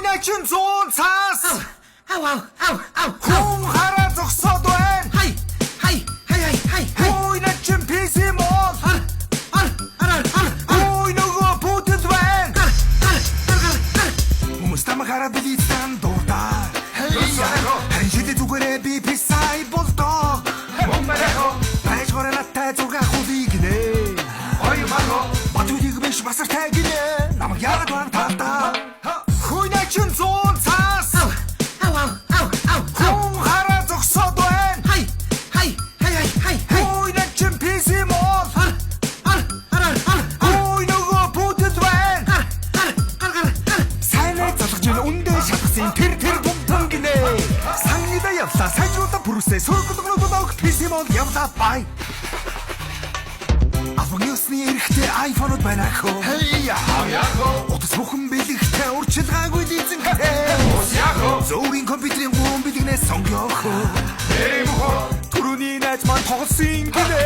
начин зүүн цаас. Ау. Хүн хараа зогсоод байна. Хай. Хүн начин PC мод. Хүн нөгөө бүтэд байна. Хүмүүс тамаа хараа билийсэн дуртаа. Харин шилдэг зүгээрээ би писай болдог. Байж гороо наттай зугаа хулиг нэ. Батүлиг биш масартай гинэ. Намайг яагаад баг таатаа. Хүн начин зүүн цаас. Хүн хараа зогсоод байна. Хай. Хүн начин PC мод. Хүн нөгөө бүтэд байна. Сайнаа залгаж ин үндэ шатгсан тэр бумтан гинэ. Сангида явлаа сайжруулах бүрсээ сөргөлгөлөг PC мод явлаа бай. Авгиосны эрэхтэй iPhone-ууд байна хөө. Утас бүхэн бэлэгтэй урчилгаагүй лизэнтэй. Зөөрийн компьютерийн гүн бэлгнээс сонгоё хөө. Түрүүний найз маань тоглосон гинэ.